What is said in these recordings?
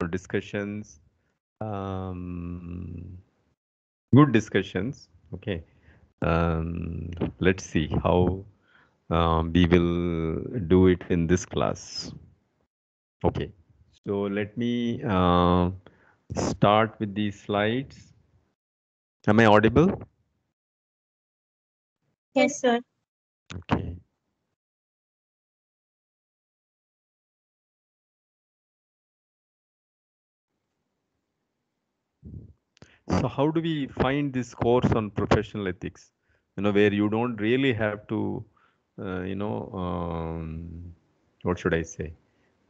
discussions, good discussions. Okay. Let's see how we will do it in this class. Okay. So let me start with these slides. Am I audible? Yes, sir. Okay. So how do we find this course on professional ethics? Where you don't really have to, what should I say?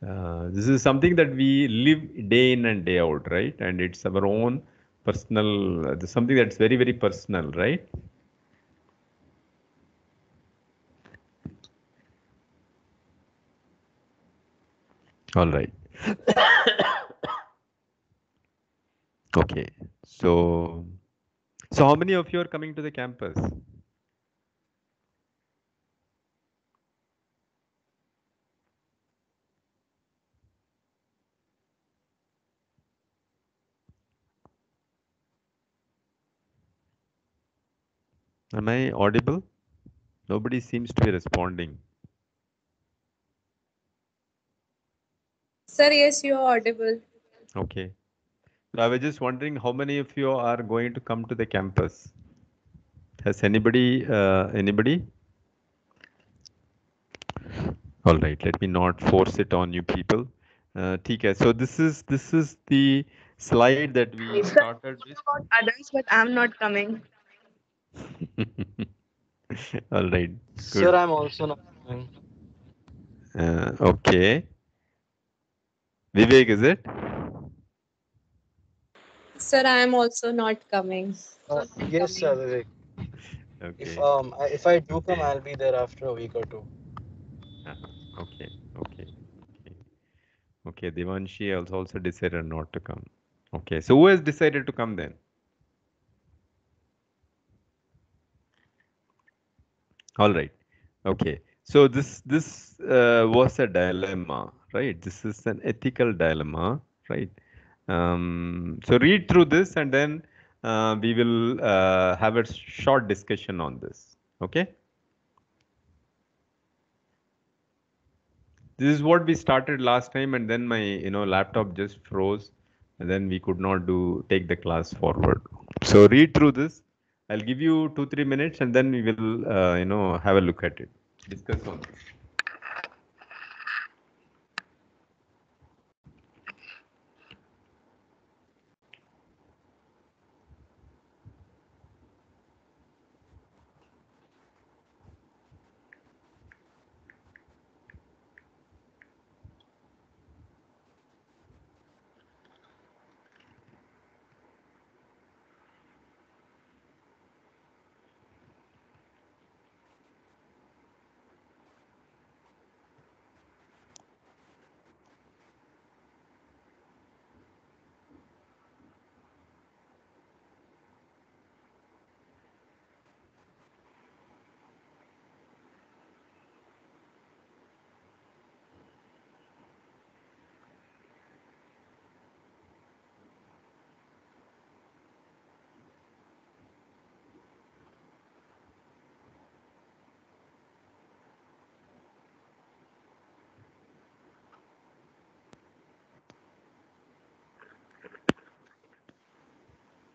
This is something that we live day in and day out, right? And it's our own personal, something that's very, very personal, right? All right. Okay. So how many of you are coming to the campus? Am I audible? Nobody seems to be responding. Sir, yes, you are audible. Okay. So I was just wondering how many of you are going to come to the campus? Has anybody? All right, let me not force it on you people. ठीक है. So this is the slide that we Sir, started with. about others, but I'm not coming. All right, Sir, good. I'm also not coming. Okay. Vivek, is it? Sir, I am also not coming. Yes, sir, Vivek. Okay. If I do come, I'll be there after a week or two. Okay. Okay. Okay. Okay. Devanshi has also decided not to come. Okay. So who has decided to come then? All right. Okay. So this was a dilemma, right? This is an ethical dilemma, right? So read through this and then we will have a short discussion on this. Okay. This is what we started last time, and then my laptop just froze, and then we could not take the class forward. So read through this. I'll give you 2-3 minutes, and then we will have a look at it, discuss on it.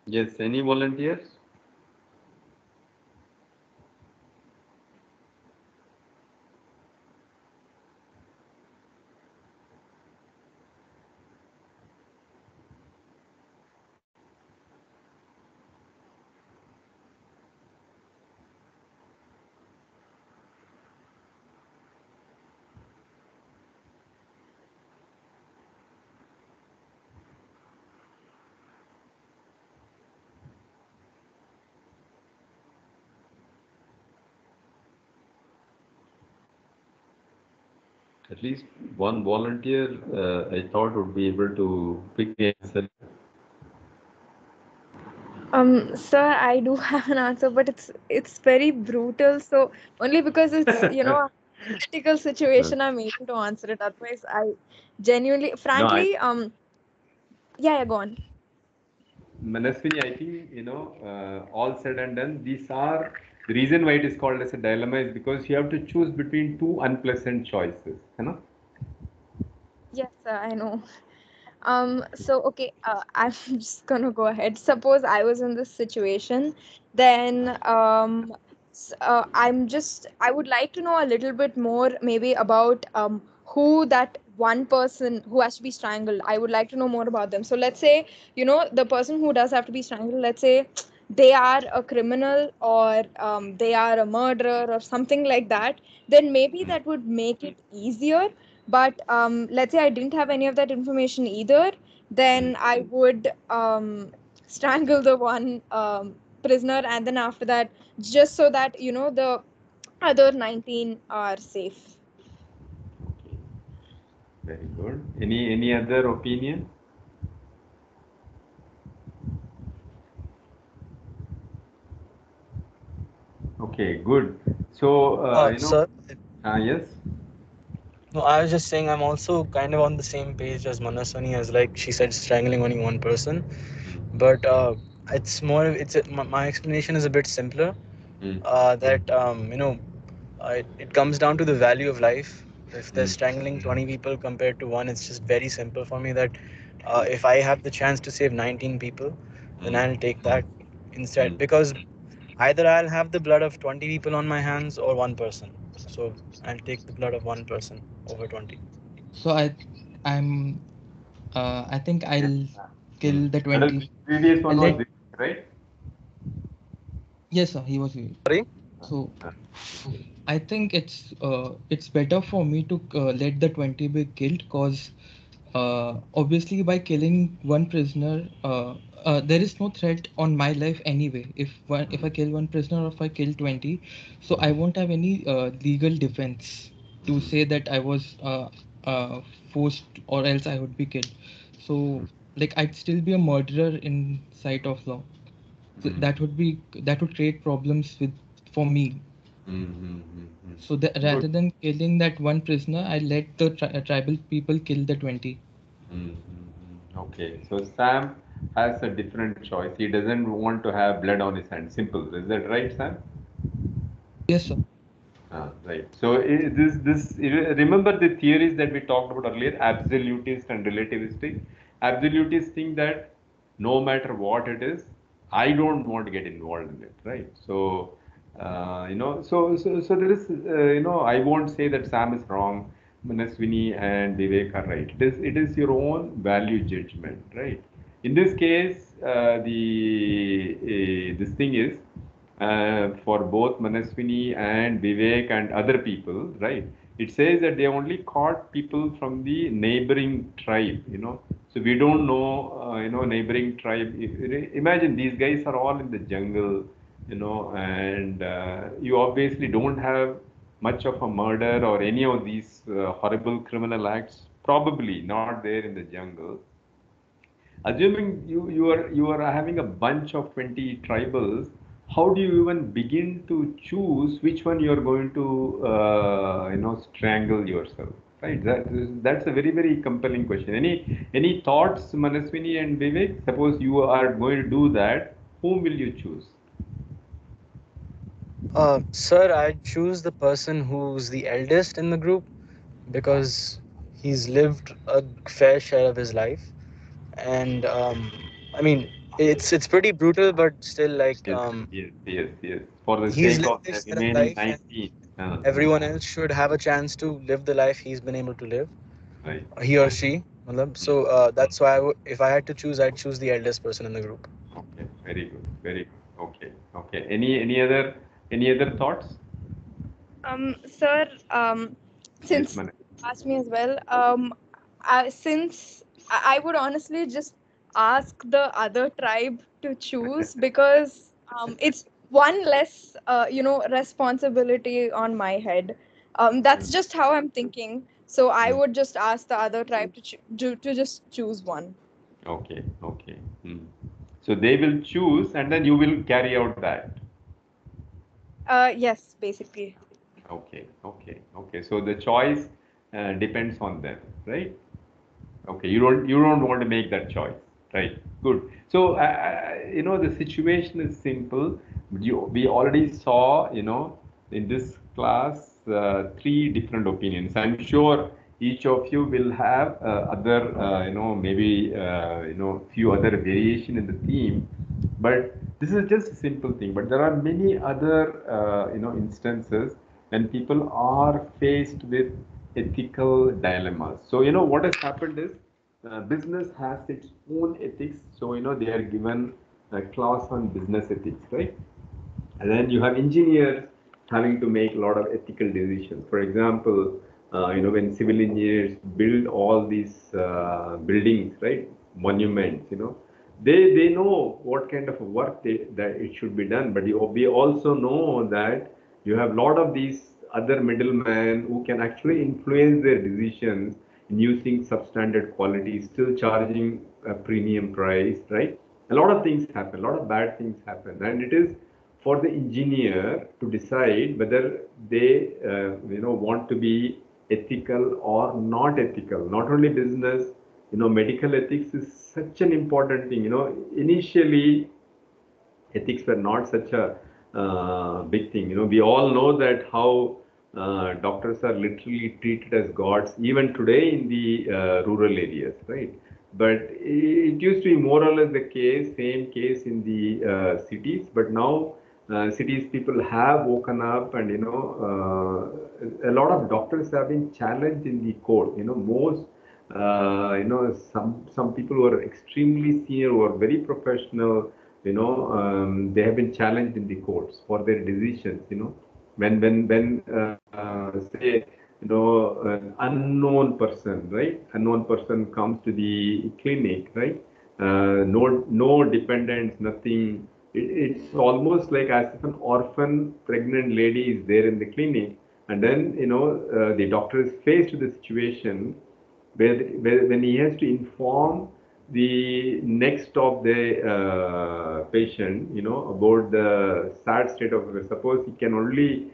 Yes, any volunteers? At least one volunteer, I thought would be able to quickly answer. Sir, I do have an answer, but it's very brutal. So only because it's a critical situation, I'm able to answer it. Otherwise, I genuinely, No, I frankly, Yeah, go on. Manaswini, I think, all said and done, these are the reason why it is called as a dilemma is because you have to choose between two unpleasant choices, you know? Yes, sir, I know. So okay, I'm just gonna go ahead. Suppose I was in this situation, then I would like to know a little bit more maybe about who that one person who has to be strangled. I would like to know more about them. So let's say, the person who does have to be strangled, let's say they are a criminal or they are a murderer or something like that, then maybe that would make it easier. But let's say I didn't have any of that information either, then I would strangle the one prisoner, and then after that, just so that the other 19 are safe. Okay, very good. Any other opinion? Okay, good. So, Sir, yes. no, I was just saying I'm also kind of on the same page as Manaswani, as like she said, strangling only one person. But it's more, my explanation is a bit simpler. Mm. That it comes down to the value of life. If they're Mm. strangling 20 people compared to one, it's just very simple for me that if I have the chance to save 19 people, then I'll take that instead, because either I'll have the blood of 20 people on my hands or one person. So I'll take the blood of one person over 20. So I'm I think I'll Mm. kill the That is 20. previous one I'll was let this, right? Yes, sir, he was here. Sorry? So Uh, I think it's better for me to let the 20 be killed, because obviously by killing one prisoner, there is no threat on my life anyway. If I kill one prisoner or if I kill 20, so I won't have any legal defense to say that I was uh, forced or else I would be killed. So like I'd still be a murderer in sight of law. So that would create problems with for me. So that Good. rather than killing that one prisoner, I let the tribal people kill the 20. Okay, so Sam has a different choice. He doesn't want to have blood on his hands. Simple. Is that right, Sam? Yes, sir. Right. So remember the theories that we talked about earlier, absolutist and relativistic. Absolutists think that no matter what it is, I don't want to get involved in it, right? So so there is I won't say that Sam is wrong, Manaswini and Vivek are right. It is your own value judgment, right? In this case, the this thing is for both Manaswini and Vivek and other people, right? It says that they only caught people from the neighboring tribe, So we don't know, neighboring tribe. Imagine these guys are all in the jungle, and you obviously don't have much of a murder or any of these horrible criminal acts, probably not there in the jungle. Assuming you are having a bunch of 20 tribals, how do you even begin to choose which one you are going to strangle yourself, right? That's a very very compelling question. Any thoughts, Manaswini and Vivek? Suppose you are going to do that, whom will you choose? Sir, I'd choose the person who's the eldest in the group because he's lived a fair share of his life, and I mean it's pretty brutal, but still like Yes, yes, yes, yes, for the he's sake of lived the his share of remaining life, and 19. everyone else should have a chance to live the life he's been able to live, Right. he or she. Matlab. So that's why if I had to choose, I'd choose the eldest person in the group. Okay, very good, very good. Okay, okay. Any other thoughts? Sir, Yes, since Manan. you asked me as well, since I would honestly just ask the other tribe to choose, because it's one less, responsibility on my head. That's just how I'm thinking. So I would just ask the other tribe to just choose one. Okay, okay. So they will choose and then you will carry out that. Yes, basically. Okay, okay, okay. So the choice depends on them, right? Okay, you don't want to make that choice. Right. Good. So, the situation is simple. We already saw, in this class, three different opinions. I'm sure each of you will have other, maybe, few other variation in the theme. But this is just a simple thing. But there are many other, instances when people are faced with ethical dilemmas. So, what has happened is business has its own ethics. So, they are given a class on business ethics, right? And then you have engineers having to make a lot of ethical decisions. For example, when civil engineers build all these buildings, right, monuments, they know what kind of work that it should be done. But we also know that you have a lot of these other middlemen who can actually influence their decisions in using substandard quality, still charging a premium price, right? A lot of things happen, a lot of bad things happen, and it is for the engineer to decide whether they want to be ethical or not ethical. Not only business, medical ethics is such an important thing. Initially ethics were not such a big thing. We all know that how doctors are literally treated as gods even today in the rural areas, right? But it used to be more or less the case, same case in the cities. But now cities people have woken up, and a lot of doctors have been challenged in the court. Most some people who are extremely senior, who are very professional, they have been challenged in the courts for their decisions. When say, an unknown person, right? Unknown person comes to the clinic, right? No dependents, nothing. It's almost like as if an orphan pregnant lady is there in the clinic, and then the doctor is faced with the situation where when he has to inform the next of the patient, about the sad state of affairs. Suppose he can only,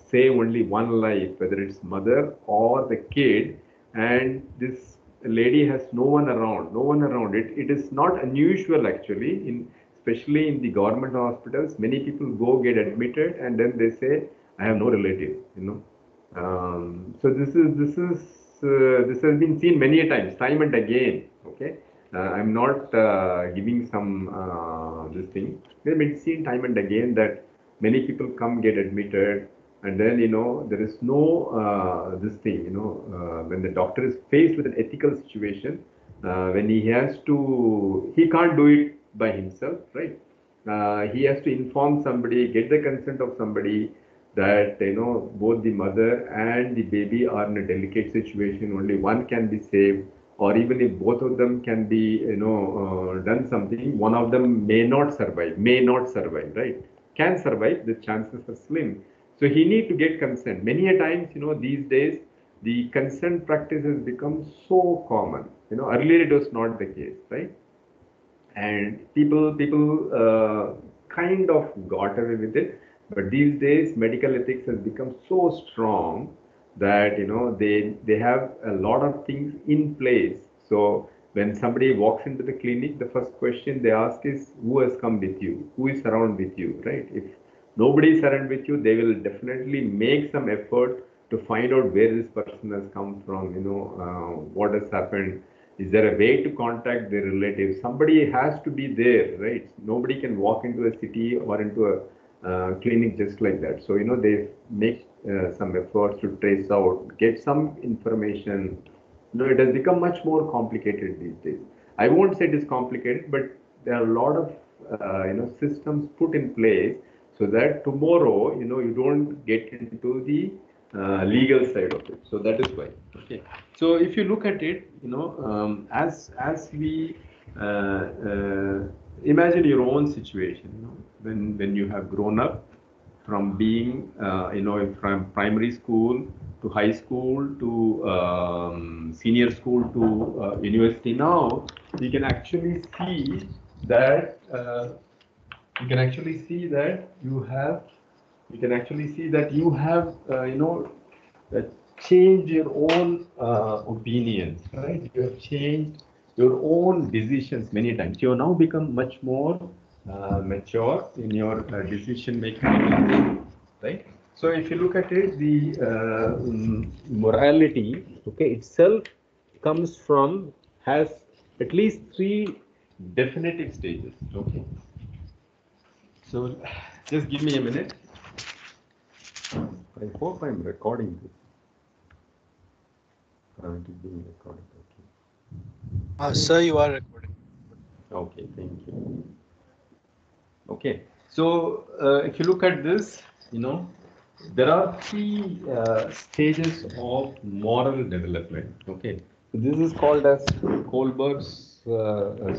save only one life, whether it's mother or the kid, and this lady has no one around, no one around. It is not unusual actually, especially in the government hospitals. Many people go get admitted, and then they say, I have no relative, so this has been seen many a times, time and again. Okay, I'm not giving some this thing. We have been seen time and again that many people come get admitted, and then there is no this thing. When the doctor is faced with an ethical situation, when he can't do it by himself, right? He has to inform somebody, get the consent of somebody, that both the mother and the baby are in a delicate situation, only one can be saved, or even if both of them can be done something, one of them may not survive, right? Can survive, the chances are slim. So he need to get consent. Many a times, these days the consent practice has become so common. Earlier it was not the case, right? And people kind of got away with it. But these days medical ethics has become so strong that they have a lot of things in place. So when somebody walks into the clinic, the first question they ask is, who has come with you, who is around with you, right? If nobody is around with you, they will definitely make some effort to find out where this person has come from, what has happened. Is there a way to contact their relatives? Somebody has to be there, right? Nobody can walk into a city or into a clinic just like that. So, they make some efforts to trace out, get some information. It has become much more complicated these days. I won't say it is complicated, but there are a lot of, systems put in place so that tomorrow, you don't get into the legal side of it. So that is why. Okay. So if you look at it, as we imagine your own situation, when you have grown up from being, from primary school to high school to senior school to university. Now you can actually see that you have changed your own opinions, right? You have changed your own decisions many times. You have now become much more mature in your decision making ability, right? So if you look at it, the morality, okay, itself comes from, has at least three definitive stages. Okay. So just give me a minute. I hope I'm recording this. Currently being recorded. Sir, you are recording. Okay, thank you. Okay, so if you look at this, there are three stages of moral development. Okay, so this is called as Kohlberg's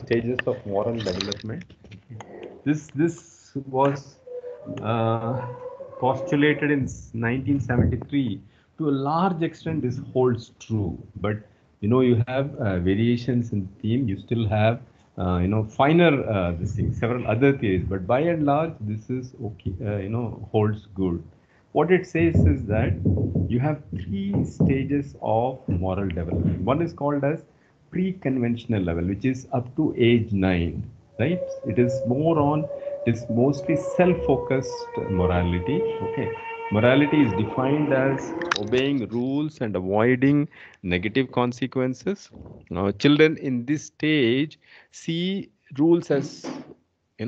stages of moral development. This was uh, postulated in 1973. To a large extent, this holds true, but you have variations in theme. You still have finer this thing, several other theories, but by and large, this is okay. Holds good. What it says is that you have three stages of moral development. One is called as pre-conventional level, which is up to age 9, right? It is more on, it is mostly self-focused morality. Okay, morality is defined as obeying rules and avoiding negative consequences. Now, children in this stage see rules as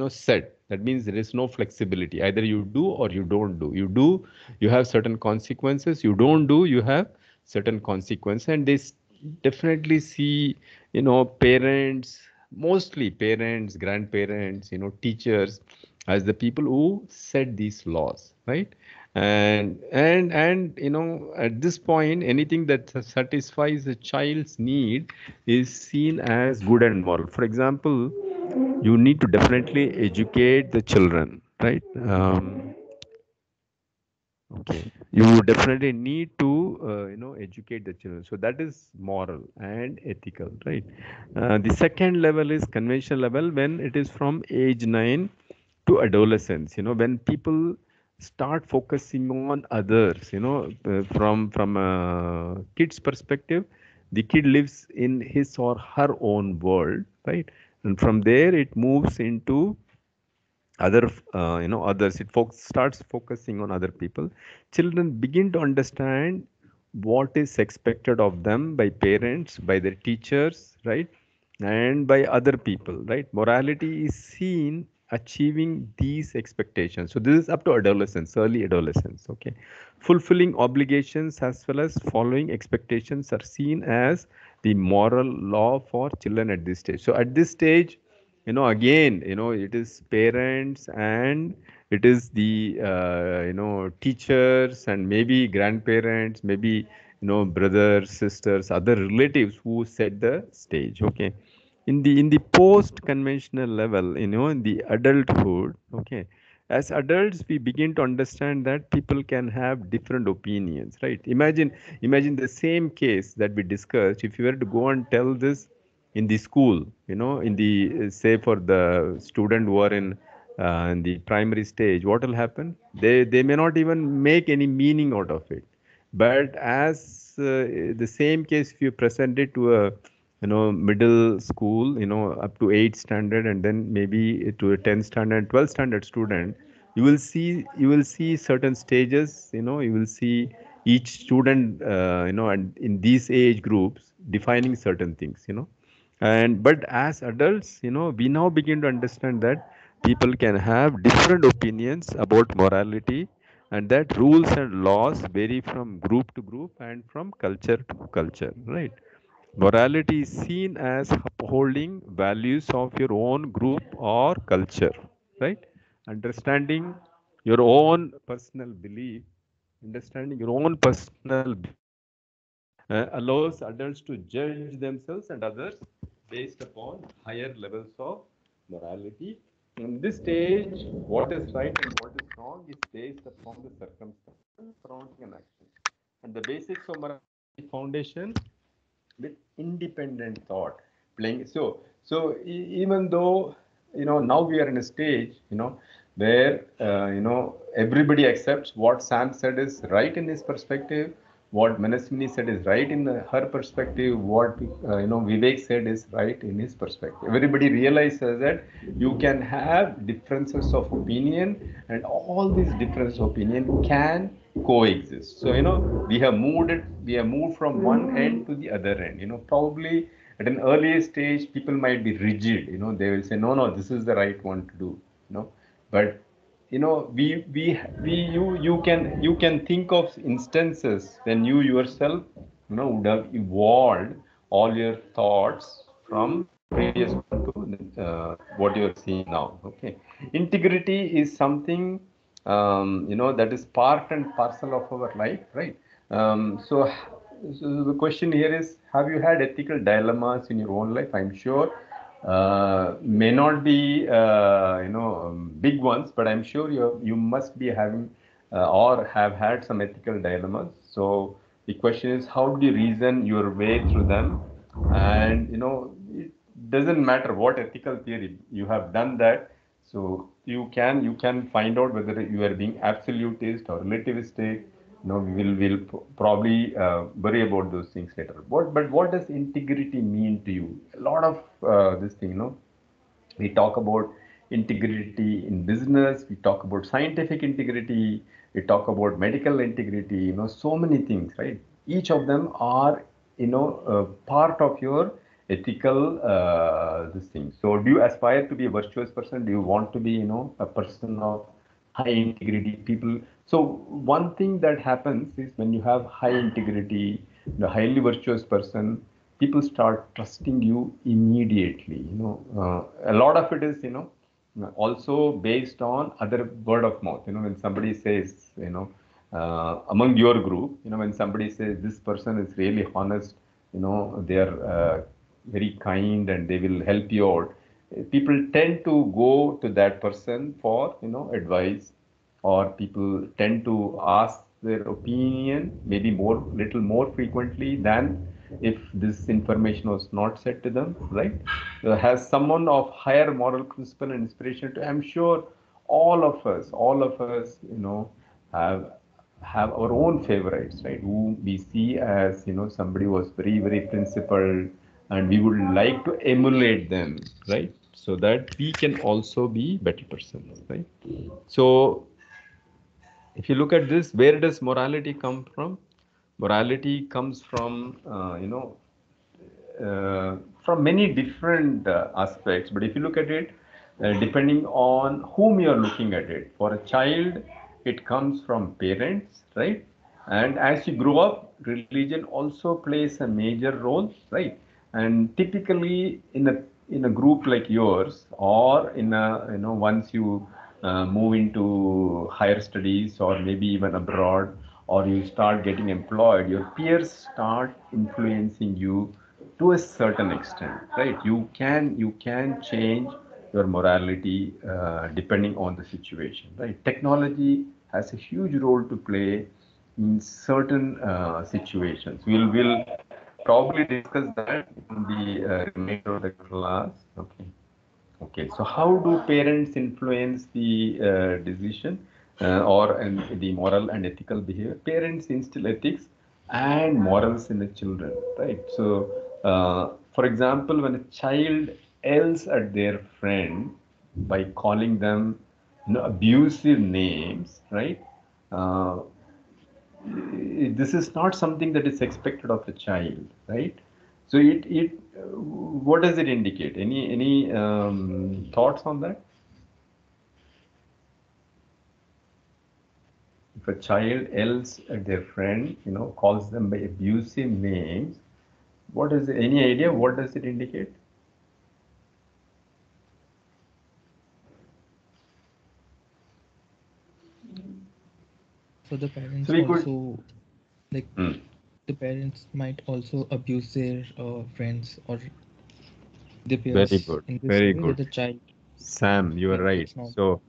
set. That means there is no flexibility. Either you do or you don't do. You do, you have certain consequences. You don't do, you have certain consequences. And they definitely see, parents, mostly parents, grandparents, teachers, as the people who set these laws, right? And at this point, anything that satisfies a child's need is seen as good and moral. For example, you need to definitely educate the children, right? Okay, you definitely need to educate the children. So that is moral and ethical, right? The second level is conventional level, when it is from age 9 to adolescence. When people start focusing on others. From a kid's perspective, the kid lives in his or her own world, right? And from there it moves into others. It starts focusing on other people. Children begin to understand what is expected of them by parents, by their teachers, right? And by other people, right? Morality is seen achieving these expectations. So this is up to adolescence, early adolescence. Okay, fulfilling obligations as well as following expectations are seen as the moral law for children at this stage. So at this stage, again, it is parents, and it is the teachers, and maybe grandparents, maybe brothers, sisters, other relatives who set the stage. Okay, in the post conventional level, in the adulthood. Okay, as adults we begin to understand that people can have different opinions, right? Imagine the same case that we discussed. If you were to go and tell this in the school, in the say for the student who are in the primary stage, what will happen? They may not even make any meaning out of it. But as the same case, if you present it to a middle school, up to 8th standard, and then maybe to a 10th standard, 12th standard student, you will see certain stages. You will see each student, and in these age groups defining certain things. And but as adults, we now begin to understand that people can have different opinions about morality, and that rules and laws vary from group to group and from culture to culture, right? Morality is seen as upholding values of your own group or culture, right? Understanding your own personal belief, understanding your own personal allows adults to judge themselves and others based upon higher levels of morality. In this stage, what is right and what is wrong is based upon the circumstances surrounding an action. And the basics of morality foundation with independent thought playing. Even though now we are in a stage where everybody accepts what Sam said is right in his perspective, what Manaswini said is right in her perspective, what Vivek said is right in his perspective. Everybody realizes that you can have differences of opinion, and all these differences of opinion can coexist. So we have moved from one end to the other end. Probably at an earlier stage people might be rigid. They will say no, this is the right one to do. But you can think of instances when you yourself would have evolved all your thoughts from the previous one to what you're seeing now. Okay, integrity is something that is part and parcel of our life, right? So the question here is, have you had ethical dilemmas in your own life? I'm sure may not be big ones, but I'm sure you must be having or have had some ethical dilemmas. So the question is, how do you reason your way through them? And it doesn't matter what ethical theory you have done that. So you can find out whether you are being absolutist or relativistic. We'll probably worry about those things later. But what does integrity mean to you? A lot of this thing, we talk about integrity in business, we talk about scientific integrity, we talk about medical integrity, so many things, right? Each of them are, part of your ethical this thing. So do you aspire to be a virtuous person? Do you want to be, a person of high integrity people? So one thing that happens is when you have high integrity, the highly virtuous person, people start trusting you immediately. A lot of it is also based on other word of mouth. When somebody says, among your group, when somebody says this person is really honest, they are very kind and they will help you out, people tend to go to that person for advice, or people tend to ask their opinion maybe little more frequently than if this information was not said to them, right? Has someone of higher moral principle and inspiration I'm sure all of us have our own favorites, right? Who we see as somebody was very, very principled, and we would like to emulate them, right? So that we can also be better persons, right? So if you look at this, where does morality come from? Morality comes from from many different aspects. But if you look at it, depending on whom you are looking at it, for a child, it comes from parents, right? And as you grow up, religion also plays a major role, right? And typically, in a group like yours, or in a once you move into higher studies, or maybe even abroad, or you start getting employed, your peers start influencing you to a certain extent, right? You can change your morality depending on the situation, right? Technology has a huge role to play in certain situations. We'll probably discuss that in the remainder of the class. Okay. Okay, so how do parents influence the decision or the moral and ethical behavior? Parents instill ethics and morals in the children, right? So, for example, when a child yells at their friend by calling them abusive names, right? Uh, this is not something that is expected of a child, right? So what does it indicate? Any thoughts on that? If a child yells at their friend, calls them by abusive names, what is any idea? What does it indicate? So the parents So we could. also, like, the parents might also abuse their friends or their Very peers good. in this Very way that good. the child, Sam, you are like, right. it's not. So,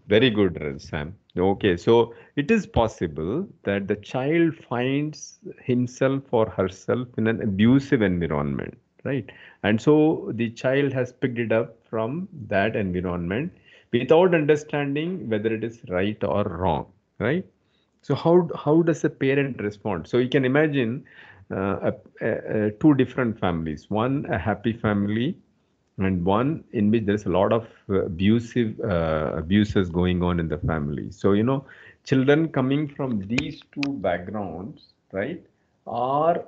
very good, Sam. Okay, so it is possible that the child finds himself or herself in an abusive environment, right? And so the child has picked it up from that environment without understanding whether it is right or wrong, right? So how does a parent respond? So you can imagine two different families. One, a happy family, and one in which there's a lot of abuses going on in the family. So children coming from these two backgrounds, right, are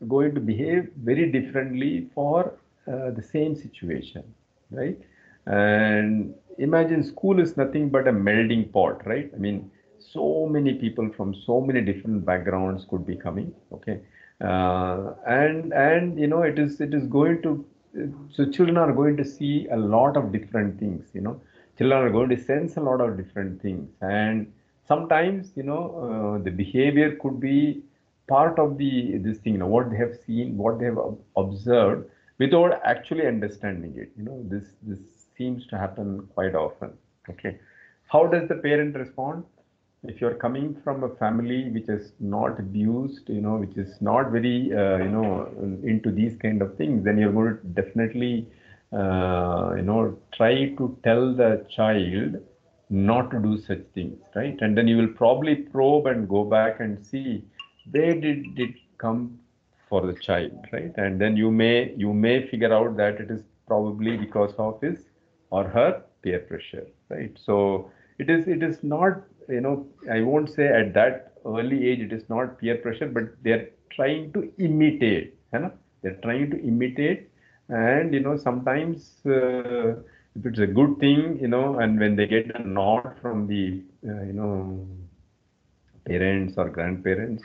going to behave very differently for the same situation, right? And imagine school is nothing but a melting pot, right? I mean, so many people from so many different backgrounds could be coming, okay? And it is going to, so children are going to see a lot of different things, children are going to sense a lot of different things, and sometimes the behavior could be part of this thing, what they have seen, what they have observed, without actually understanding it. This seems to happen quite often. Okay, how does the parent respond? If you're coming from a family which is not abused, which is not very, into these kind of things, then you're going to definitely, try to tell the child not to do such things, right? And then you will probably probe and go back and see where did it come for the child, right? And then you may figure out that it is probably because of his or her peer pressure, right? So it is not, I won't say at that early age it is not peer pressure, but they're trying to imitate, they're trying to imitate. And sometimes if it's a good thing, and when they get a nod from the parents or grandparents,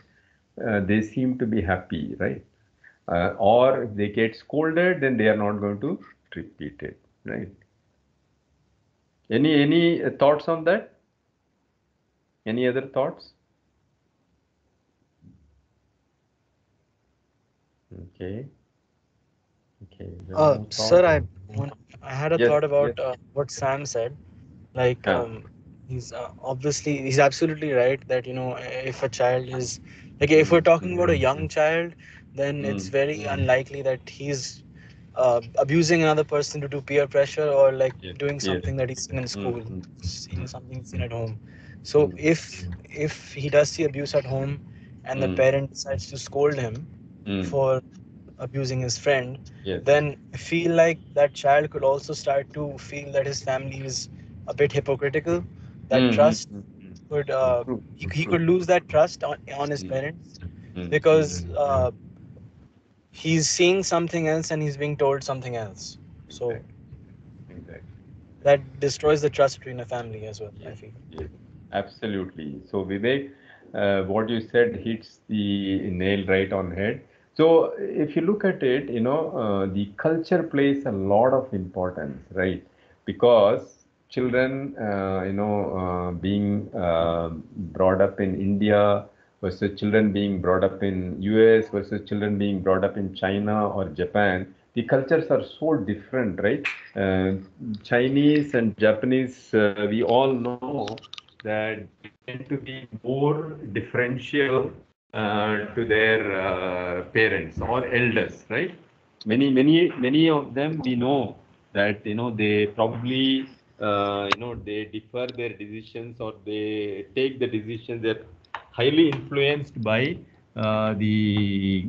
they seem to be happy, right? Or if they get scolded, then they are not going to repeat it, right? Any thoughts on that? Any other thoughts? Okay. Okay. There are no Sir, thoughts. I had a Yes. thought about Yes. what Sam said. Like, Yeah. he's absolutely right that if a child is like, if we're talking about a young child, then it's very unlikely that he's abusing another person due to peer pressure, or like Yes. doing Yes. something that he's seen in school, Mm. seeing something he's seen at home. So Mm. if he does see abuse at home, and the Mm. parent decides to scold him Mm. for abusing his friend, Yes. then I feel like that child could also start to feel that his family is a bit hypocritical. That Mm. trust could True. he True. could lose that trust on his Mm. parents, Mm. because he's seeing something else and he's being told something else. So Exactly. that destroys the trust between a family as well, I Yes, feel. yes, absolutely. So Vivek, what you said hits the nail right on head. So if you look at it, the culture plays a lot of importance, right? Because children, being brought up in India versus children being brought up in US versus children being brought up in China or Japan, the cultures are so different, right? Chinese and Japanese, we all know that they tend to be more differential to their parents or elders, right? Many of them, we know that they probably they defer their decisions, or they take the decisions. They're highly influenced by the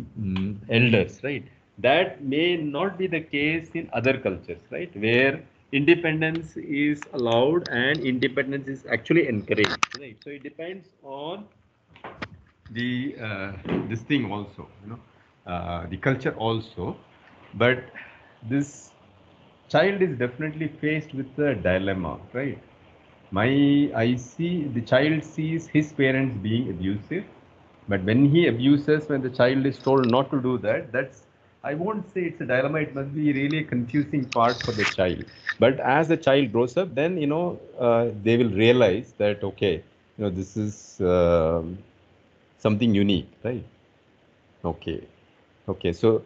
elders, right? That may not be the case in other cultures, right? Where independence is allowed and independence is actually encouraged, right? So it depends on the this thing also, the culture also. But this child is definitely faced with a dilemma, right? I see the child sees his parents being abusive, but when he abuses, when the child is told not to do that, I won't say it's a dilemma. It must be really a confusing part for the child. But as the child grows up, then they will realize that, okay, this is something unique, right? Okay. Okay. So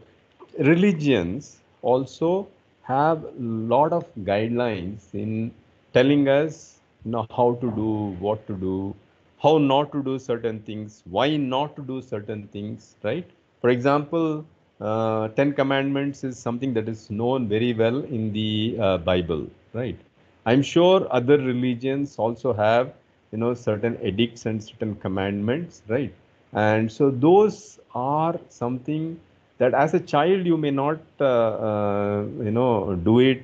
religions also have a lot of guidelines in telling us, how to do, what to do, how not to do certain things, why not to do certain things, right? For example, Ten Commandments is something that is known very well in the Bible, right? I'm sure other religions also have certain edicts and certain commandments, right? And so those are something that as a child you may not, do it.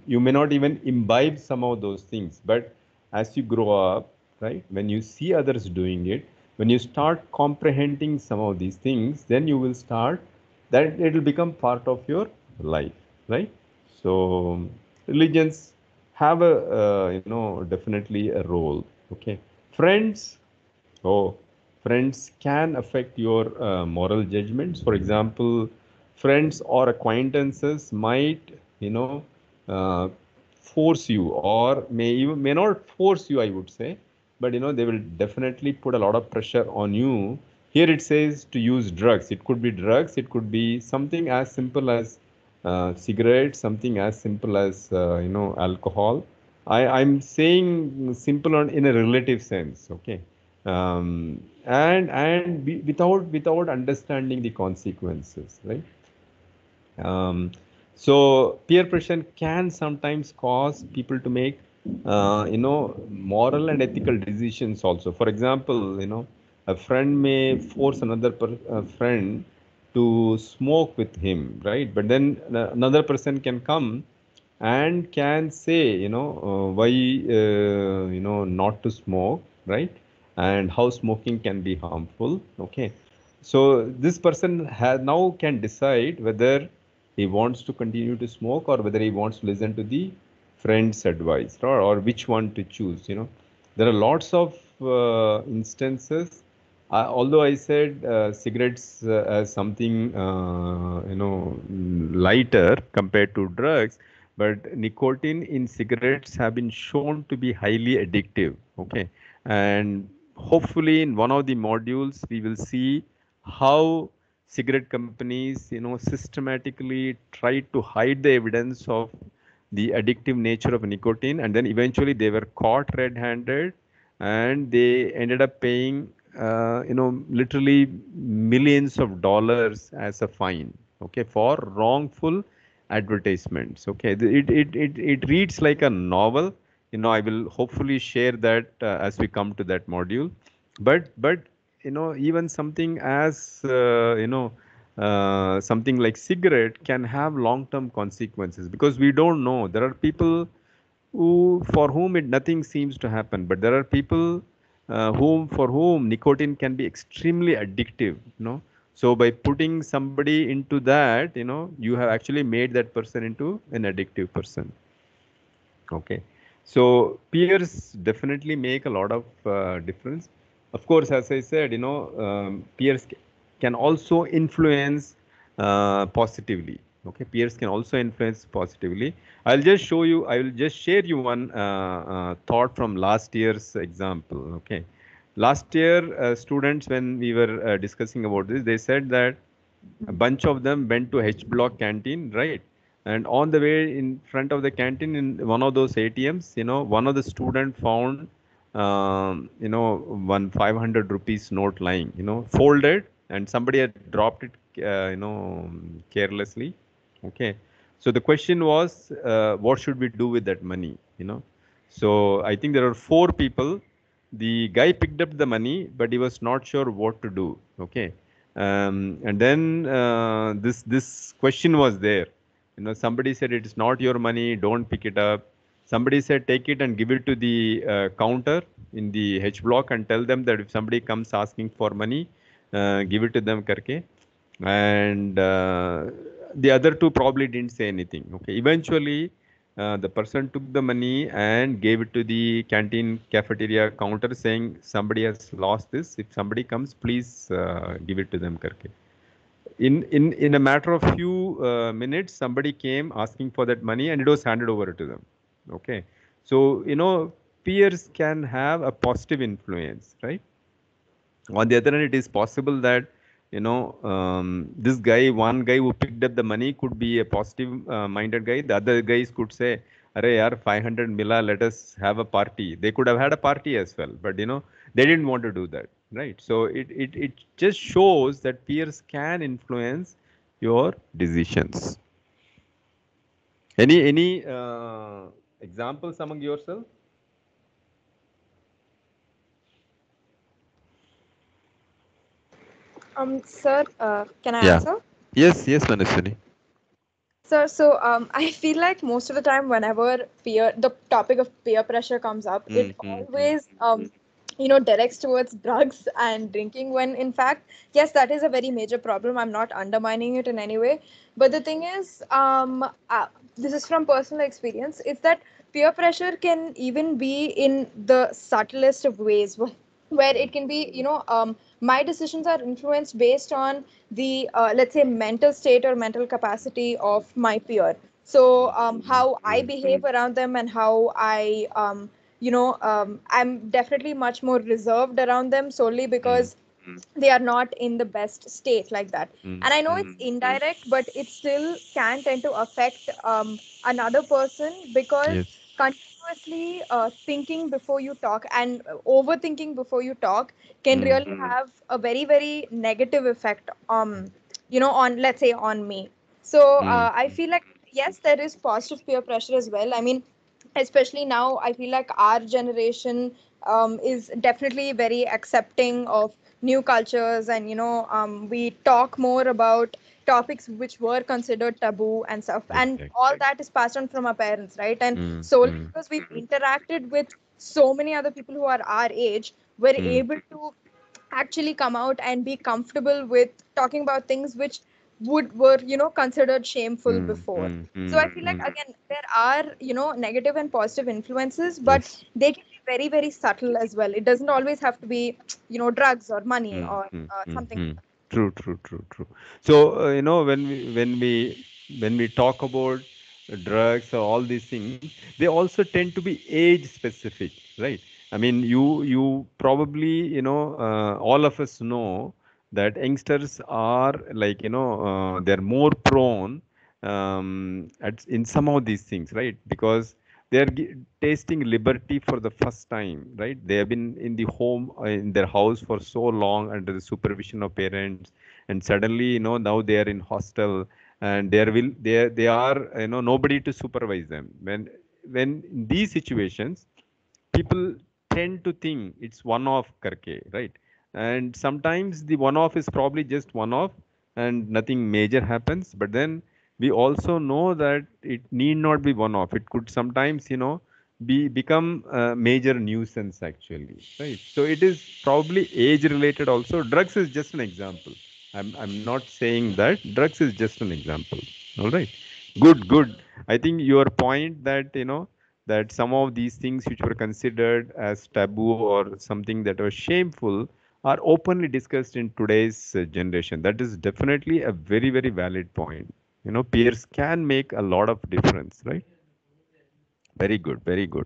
You may not even imbibe some of those things. But as you grow up, right, when you see others doing it, when you start comprehending some of these things, then you will start that it will become part of your life, right? So religions have a, definitely a role. Okay, friends. Oh, friends can affect your moral judgments. For example, friends or acquaintances might, you know, uh, force you, or may not force you, I would say, but they will definitely put a lot of pressure on you. Here it says to use drugs. It could be drugs. It could be something as simple as cigarettes, something as simple as alcohol. I'm saying simple in a relative sense. Okay, without understanding the consequences, right? So peer pressure can sometimes cause people to make moral and ethical decisions also. For example, a friend may force a friend to smoke with him, right? But then another person can come and can say, why not to smoke, right? And how smoking can be harmful. Okay, so this person has now can decide whether he wants to continue to smoke or whether he wants to listen to the friend's advice, or which one to choose. There are lots of instances. Although I said cigarettes as something lighter compared to drugs, but nicotine in cigarettes have been shown to be highly addictive. Okay, and hopefully in one of the modules we will see how cigarette companies systematically try to hide the evidence of the addictive nature of nicotine, and then eventually they were caught red-handed, and they ended up paying literally millions of dollars as a fine, okay, for wrongful advertisements. Okay, it reads like a novel. I will hopefully share that as we come to that module. But even something as something like cigarette can have long term consequences, because we don't know. There are people who for whom nothing seems to happen, but there are people for whom nicotine can be extremely addictive. So by putting somebody into that, you have actually made that person into an addictive person. Okay, so peers definitely make a lot of difference. Of course, as I said, peers can also influence positively. Okay, peers can also influence positively. I'll just show you. I will just share you one thought from last year's example. Okay, last year students, when we were discussing about this, they said that a bunch of them went to H block canteen, right? And on the way in front of the canteen, in one of those ATMs, one of the student found, one 500 rupees note lying, folded, and somebody had dropped it, carelessly. Okay. So the question was, what should we do with that money? So I think there are four people. The guy picked up the money, but he was not sure what to do. Okay, and then this question was there. Somebody said it is not your money, don't pick it up. Somebody said take it and give it to the counter in the H block and tell them that if somebody comes asking for money, give it to them, karke. And the other two probably didn't say anything. Okay, eventually the person took the money and gave it to the canteen cafeteria counter, saying somebody has lost this. If somebody comes, please give it to them, karke. In a matter of few minutes, somebody came asking for that money, and it was handed over to them. Okay, so peers can have a positive influence, right? On the other hand, it is possible that this guy, one guy who picked up the money, could be a positive minded guy. The other guys could say, "Arey yaar, 500 mila, let us have a party." They could have had a party as well, but they didn't want to do that, right? So it just shows that peers can influence your decisions. Any examples among yourself? Sir, can I Yeah. answer? Yes, yes, Manuswini. Sir, so I feel like most of the time, whenever the topic of peer pressure comes up, it always directs towards drugs and drinking. When in fact, yes, that is a very major problem. I'm not undermining it in any way, but the thing is, this is from personal experience. Is that peer pressure can even be in the subtlest of ways, where it can be, my decisions are influenced based on the let's say mental state or mental capacity of my peer. So how I behave around them and how I I'm definitely much more reserved around them solely because they are not in the best state like that. And I know it's indirect, but it still can tend to affect another person because Yes. continuously thinking before you talk and overthinking before you talk can really have a very very negative effect on, let's say, on me. So I feel like yes, there is positive peer pressure as well. I mean, especially now I feel like our generation is definitely very accepting of new cultures, and we talk more about topics which were considered taboo and stuff, and all that is passed on from our parents, right? And solely because we've interacted with so many other people who are our age, we're able to actually come out and be comfortable with talking about things which were considered shameful before. So I feel like again there are negative and positive influences, but Yes. they can be very very subtle as well. It doesn't always have to be drugs or money or something. True, true, true, true. So when we talk about drugs or all these things, they also tend to be age specific, right? I mean, you probably all of us know that youngsters are like they're more prone in some of these things, right? Because they are tasting liberty for the first time, right? They have been in the home in their house for so long under the supervision of parents, and suddenly now they are in hostel, and they are nobody to supervise them. When in these situations, people tend to think it's one off karke, right? And sometimes the one off is probably just one off and nothing major happens, but then we also know that it need not be one off. It could sometimes become a major nuisance actually, right? So it is probably age related also. Drugs is just an example. I'm not saying that drugs is just an example. All right. Good. I think your point that that some of these things which were considered as taboo or something that was shameful are openly discussed in today's generation. That is definitely a very very valid point. Peers can make a lot of difference, right? Very good, very good.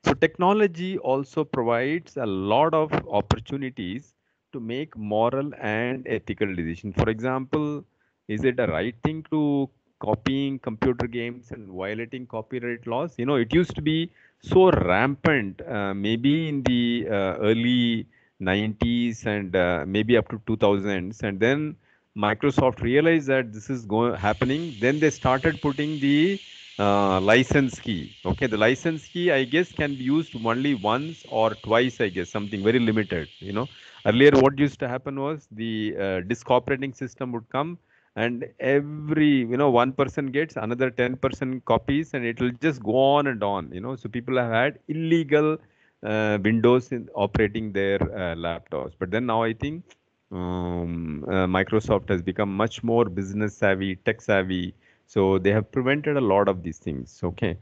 So technology also provides a lot of opportunities to make moral and ethical decisions. For example, is it a right thing to copying computer games and violating copyright laws? It used to be so rampant, maybe in the early 90s and maybe up to 2000s, and then Microsoft realized that this is happening. Then they started putting the license key. Okay, the license key, I guess, can be used only once or twice, I guess, something very limited. Earlier, what used to happen was the disk operating system would come, and every, one person gets another 10% copies, and it will just go on and on. So people have had illegal Windows in operating their laptops. But then now I think Microsoft has become much more business savvy, tech savvy, so they have prevented a lot of these things. Okay.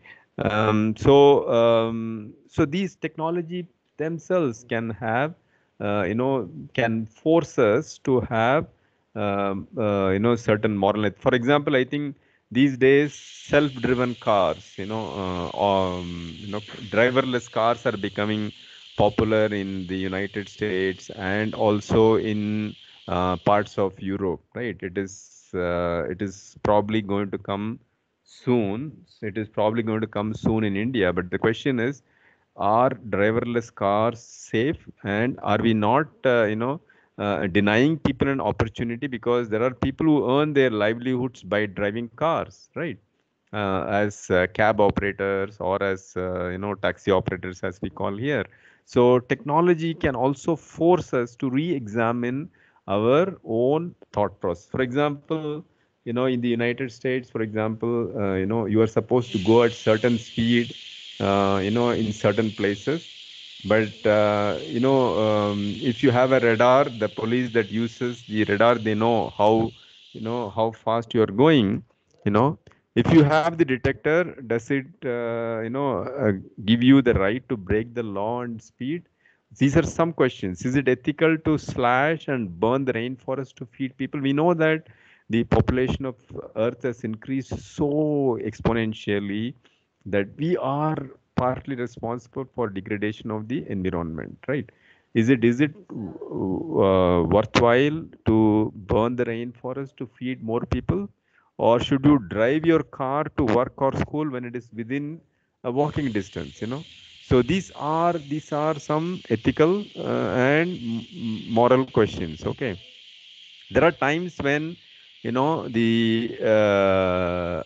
So these technology themselves can have, can force us to have, certain moral. For example, I think these days self-driven cars, driverless cars are becoming popular in the United States and also in parts of Europe, right? It is probably going to come soon. It is probably going to come soon in India. But the question is, are driverless cars safe? And are we not, denying people an opportunity? Because there are people who earn their livelihoods by driving cars, right? As cab operators or as, taxi operators, as we call here. So technology can also force us to re-examine our own thought process. For example, in the United States, for example, you are supposed to go at certain speed, in certain places. But if you have a radar, the police that uses the radar, they know how fast you are going. If you have the detector, does it give you the right to break the law and speed? These are some questions. Is it ethical to slash and burn the rainforest to feed people? We know that the population of Earth has increased so exponentially that we are partly responsible for degradation of the environment, right? Is it worthwhile to burn the rainforest to feed more people, or should you drive your car to work or school when it is within a walking distance? So these are some ethical and moral questions. Okay, there are times when the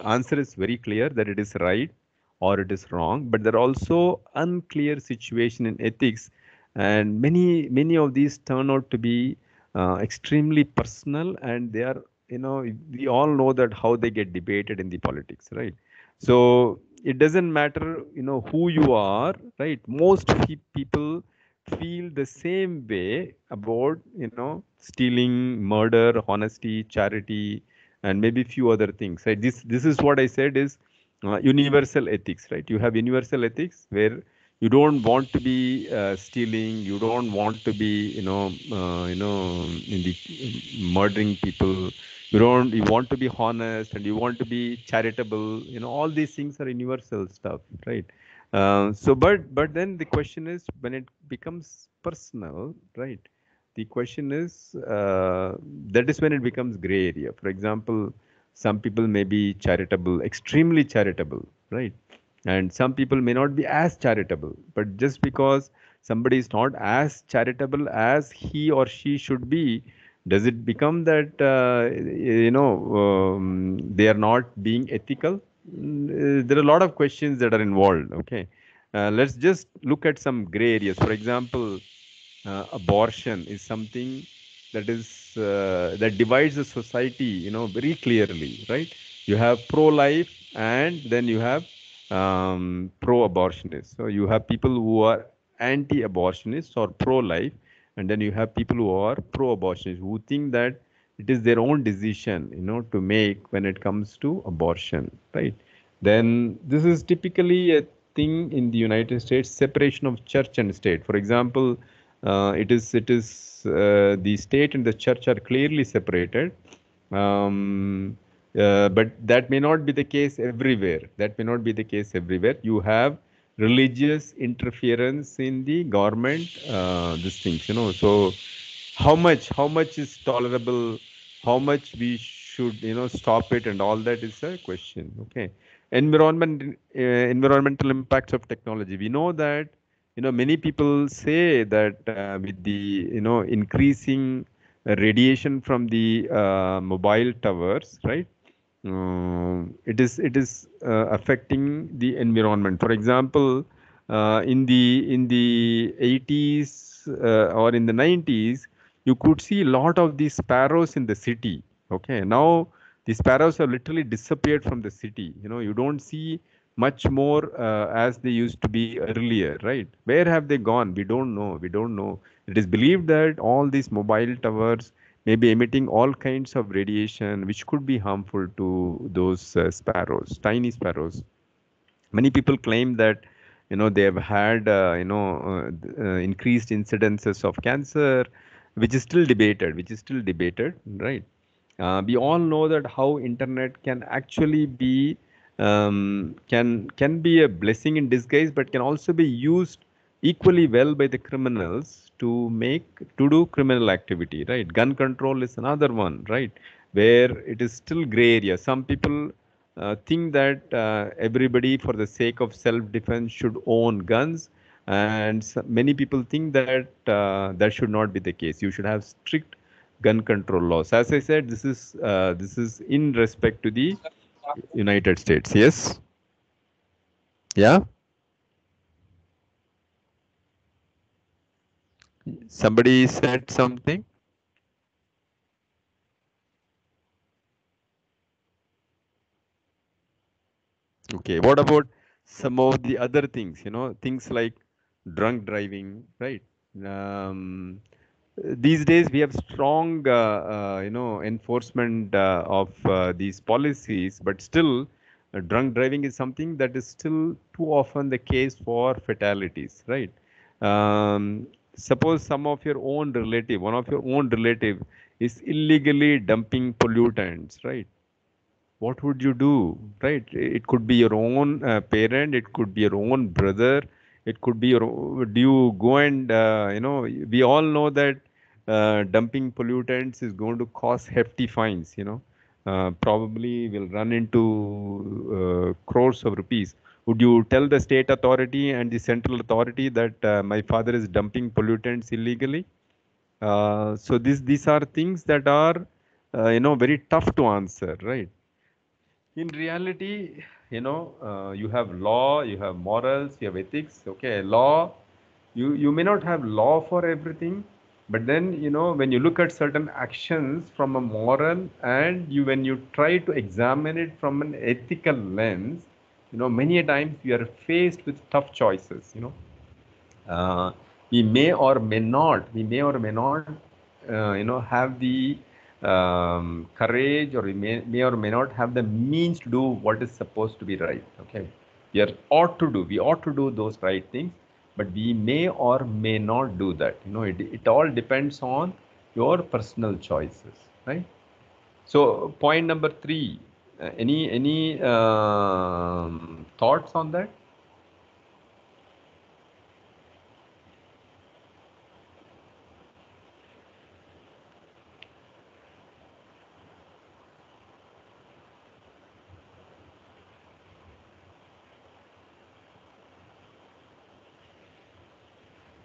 answer is very clear that it is right or it is wrong, but there are also unclear situation in ethics, and many of these turn out to be extremely personal, and they are, we all know that how they get debated in the politics, right? So it doesn't matter who you are, right? Most people feel the same way about stealing, murder, honesty, charity, and maybe few other things, right? This is what I said is universal ethics, right? You have universal ethics where you don't want to be stealing, you don't want to be in the murdering people, you want to be honest, and you want to be charitable. All these things are universal stuff, right? So, but then the question is, when it becomes personal, right? The question is, that is when it becomes gray area. For example, some people may be charitable, extremely charitable, right? And some people may not be as charitable. But just because somebody is not as charitable as he or she should be, does it become that they are not being ethical? There are a lot of questions that are involved. Okay, let's just look at some gray areas. For example, abortion is something that divides the society, very clearly, right? You have pro-life, and then you have pro-abortionists. So you have people who are anti-abortionists or pro-life, and then you have people who are pro-abortionists who think that it is their own decision, to make when it comes to abortion, right? Then this is typically a thing in the United States, separation of church and state. For example, it is the state and the church are clearly separated. But that may not be the case everywhere. That may not be the case everywhere. You have religious interference in the government, these things, So how much is tolerable? How much we should, stop it, and all that is a question. Okay, environmental impacts of technology. We know that many people say that with the increasing radiation from the mobile towers, right? It is affecting the environment. For example, in the 80s or in the 90s, you could see a lot of these sparrows in the city. Okay, now the sparrows have literally disappeared from the city. You don't see much more as they used to be earlier, right? Where have they gone? We don't know. We don't know. It is believed that all these mobile towers may be emitting all kinds of radiation which could be harmful to those sparrows, tiny sparrows. Many people claim that they have had increased incidences of cancer, which is still debated, right? We all know that how internet can actually be can be a blessing in disguise, but can also be used equally well by the criminals to do criminal activity, right? Gun control is another one, right? Where it is still gray area. Some people think that everybody, for the sake of self-defense, should own guns, and many people think that that should not be the case. You should have strict gun control laws. As I said, this is in respect to the United States. Yes. Yeah. Somebody said something. Okay, what about some of the other things, things like drunk driving, right? Um, these days we have strong, enforcement of these policies, but still, drunk driving is something that is still too often the case for fatalities, right? Suppose some of your own relative, one of your own relative is illegally dumping pollutants, right? What would you do, right? It could be your own parent, it could be your own brother, it could be do you go and we all know that dumping pollutants is going to cost hefty fines, probably will run into crores of rupees. Would you tell the state authority and the central authority that my father is dumping pollutants illegally? So these are things that are very tough to answer, right? In reality, you have law, you have morals, you have ethics. Okay, law, you may not have law for everything, but then when you look at certain actions from a moral and when you try to examine it from an ethical lens, many a times we are faced with tough choices. We may or may not have the courage, or we may or may not have the means to do what is supposed to be right. Okay, we ought to do those right things, but we may or may not do that. It all depends on your personal choices, right? So point number 3, any thoughts on that?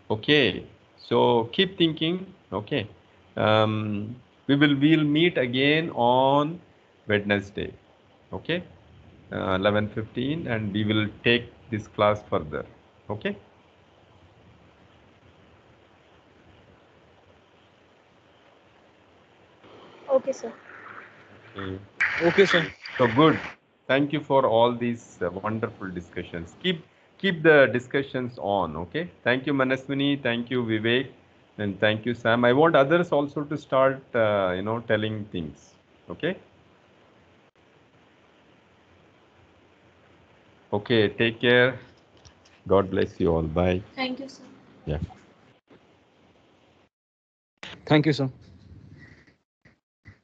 Okay, so keep thinking. Okay, we'll meet again on Wednesday. Okay, 11:15, and we will take this class further. Okay. Okay, sir. Okay. Okay, sir. So good. Thank you for all these wonderful discussions. Keep the discussions on. Okay. Thank you, Manaswini. Thank you, Vivek, and thank you, Sam. I want others also to start, telling things. Okay. Okay. Take care. God bless you all. Bye. Thank you, sir. Yeah. Thank you, sir.